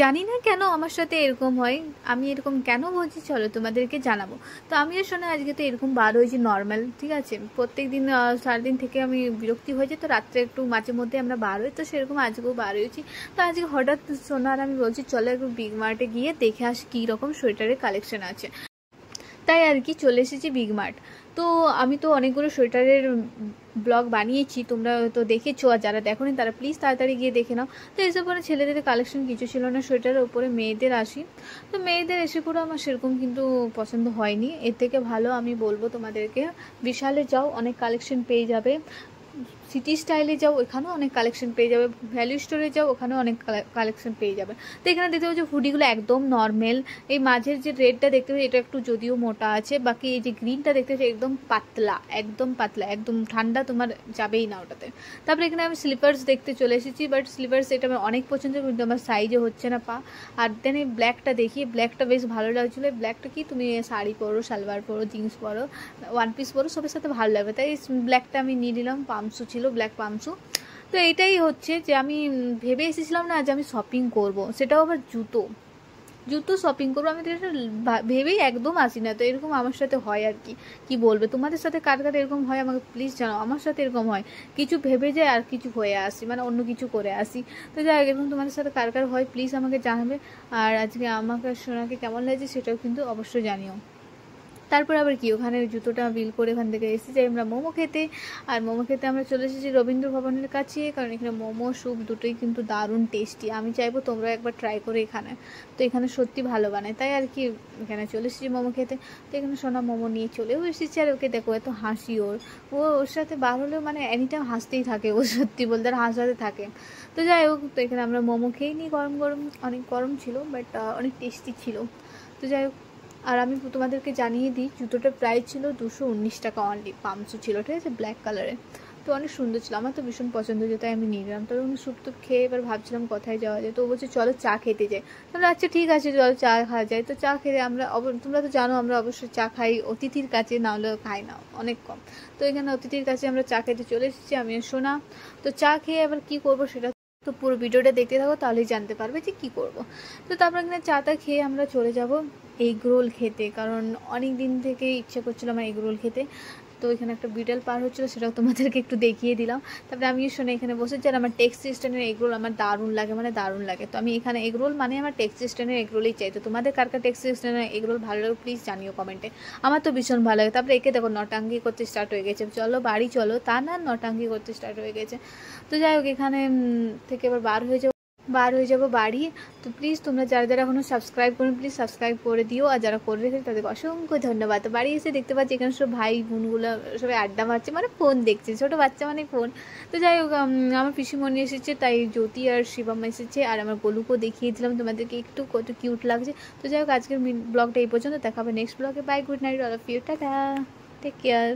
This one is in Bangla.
জানি না কেন আমার সাথে এরকম হয়, আমি এরকম কেন বলছি চলো তোমাদেরকে জানাবো। তো আমিও শোনা আজকে তো এরকম বার হয়েছি নর্মাল, ঠিক আছে। প্রত্যেক দিন সারাদিন থেকে আমি বিরক্তি হয়েছে, তো রাত্রে একটু মাঝে মধ্যে আমরা বার হই, তো সেরকম আজকেও বার হয়েছি। তো আজকে হঠাৎ শোনা আর আমি বলছি চলো একটু বিগ মার্টে গিয়ে দেখে আসি কী রকম সোয়েটারের কালেকশন আছে। তাই আর কি চলে এসেছি বিগ মার্ট। তো আমি তো অনেকগুলো সোয়েটারের ব্লগ বানিয়েছি, তোমরা তো দেখেছো, আর যারা দেখোনি তারা প্লিজ তাড়াতাড়ি গিয়ে দেখে নাও। তো এসব করে ছেলেদের কালেকশন কিছু ছিল না, সোয়েটারের উপরে মেয়েদের আসি। তো মেয়েদের এসে পুরো আমার সেরকম কিন্তু পছন্দ হয়নি। এর থেকে ভালো আমি বলবো তোমাদেরকে বিশালে যাও, অনেক কালেকশন পেয়ে যাবে। সিটি স্টাইলে যাও, ওখানেও অনেক কালেকশন পেয়ে যাবে। ভ্যালু স্টোরে যাও, ওখানেও অনেক কালেকশন পেয়ে যাবে। তো এখানে দেখতে পাচ্ছ হুডিগুলো একদম নর্মাল। এই মাঝের যে রেডটা দেখতে পাচ্ছি এটা একটু যদিও মোটা আছে, বাকি এই যে গ্রিনটা দেখতে পাচ্ছি একদম পাতলা, একদম পাতলা, একদম ঠান্ডা তোমার যাবেই না ওটাতে। তারপরে এখানে আমি স্লিপার্স দেখতে চলে এসেছি, বাট স্লিপার্স এটা আমার অনেক পছন্দ, কিন্তু আমার সাইজে হচ্ছে না পা। আর দেন এই ব্ল্যাকটা দেখি, ব্ল্যাকটা বেশ ভালো লাগছিলো। ব্ল্যাকটা কি তুমি শাড়ি পরো, সালোয়ার পরো, জিন্স পরো, ওয়ান পিস পরো, সবার সাথে ভালো লাগবে, তাই ব্ল্যাকটা আমি নিয়ে নিলাম। পামসু ছিল, ব্ল্যাক পামসু। তো এটাই হচ্ছে যে আমি ভেবে এসেছিলাম না যে আমি শপিং করব, সেটাও আবার জুতো জুতো শপিং করবো, আমি তো এটা ভেবেই একদম আসি না। তো এরকম আমার সাথে হয় আর কি। কি বলবে, তোমাদের সাথে কার কার এরকম হয় আমাকে প্লিজ জানাও। আমার সাথে এরকম হয়, কিছু ভেবে যায় আর কিছু হয়ে আসি, মানে অন্য কিছু করে আসি। তো যাই হোক, এরকম তোমাদের সাথে কার কার হয় প্লিজ আমাকে জানাবে। আর আজকে আমাকে সোনাকে কেমন লাগছে সেটাও কিন্তু অবশ্যই জানিও। তারপর আবার কি, ওখানে জুতোটা বিল করে ওখান থেকে এসেছি আমরা মোমো খেতে। আর মোমো খেতে আমরা চলে এসেছি রবীন্দ্র ভবনের কাছে, কারণ এখানে মোমো স্যুপ দুটোই কিন্তু দারুণ টেস্টি। আমি চাইবো তোমরা একবার ট্রাই করে এখানে, তো এখানে সত্যি ভালো বানায়, তাই আর কি এখানে চলে এসেছি মোমো খেতে। তো এখানে সোনা মোমো নিয়ে চলেও এসেছি, আর ওকে দেখো এত হাসি ওর সাথে বার হলেও মানে এনি টাইম হাসতেই থাকে ও, সত্যি বলতে আর হাসাতে থাকে। তো যাই হোক, তো এখানে আমরা মোমো খেয়ে নিই, গরম গরম, অনেক গরম ছিল বাট অনেক টেস্টি ছিল। তো যাই হোক, আর আমি তোমাদেরকে জানিয়ে দিই জুতোটার প্রাইস ছিল 219 টাকা অনলি। পামসু ছিল, ঠিক আছে, ব্ল্যাক কালারের। তো অনেক সুন্দর ছিল, আমার তো ভীষণ পছন্দ হয়েছে, তাই আমি নিয়ে নিলাম। তখন স্যুপ টুপ খেয়ে এবার ভাবছিলাম কোথায় যাওয়া যায়, তো ও বলছে চলো চা খেতে যাই। তাহলে আচ্ছা ঠিক আছে চলো চা খাওয়া যায়। তো চা খেতে আমরা তোমরা তো জানো আমরা অবশ্যই চা খাই অতিথির কাছে, না হলেও খাই না অনেক কম। তো এখানে অতিথির কাছে আমরা চা খেতে চলে এসেছি, আমি শোনা। তো চা খেয়ে এবার কী করবো সেটা তো পুরো ভিডিওটা দেখতে থাকো, তাহলেই জানতে পারবে যে কী করব। তো তারপর এখানে চাটা খেয়ে আমরা চলে যাব এগ রোল খেতে, কারণ অনেক দিন থেকে ইচ্ছা করছিল আমার এগ রোল খেতে। তো এখানে একটা বিটেল পার হচ্ছিলো, সেটাও তোমাদেরকে একটু দেখিয়ে দিলাম। তারপরে আমি শুনে এখানে বসেছি, আর আমার টেক্সট স্ট্যান্ডের এগ রোল আমার দারুণ লাগে, মানে দারুণ লাগে। তো আমি এখানে এগ রোল মানে আমার টেক্সট স্ট্যান্ডের এগ রোলই চাই। তো তোমাদের কার কার টেক্সট স্ট্যান্ডের এগ রোল ভালো লাগে প্লিজ জানিও কমেন্টে। আমার তো ভীষণ ভালো লাগে। তারপরে একে দেখো নটাঙ্গি করতে স্টার্ট হয়ে গেছে, চলো বাড়ি চলো, তা না নটাঙ্গি করতে স্টার্ট হয়ে গেছে। তো যাই হোক, এখানে থেকে এবার বার হয়ে যাবো বাড়ি। তো প্লিজ তোমরা যারা যারা এখনো সাবস্ক্রাইব করো প্লিজ সাবস্ক্রাইব করে দিও, আর যারা করে রেখে তাদেরকে অসংখ্য ধন্যবাদ। তো বাড়ি এসে দেখতে পাচ্ছি এখানে সব ভাই বোনগুলো সবাই আড্ডা মারছে, মানে ফোন দেখছে, ছোটো বাচ্চা মানে ফোন। তো যাই হোক, আমার পিসিমণি এসেছে, তাই জ্যোতি আর শিবম এসেছে, আর আমার গোলুকেও দেখিয়েছিলাম তোমাদেরকে একটু কত কিউট লাগছে। তো যাই হোক, আজকের ব্লগটা এই পর্যন্ত, দেখা হবে নেক্সট ব্লগে। Bye, good night all of you, tata, take care.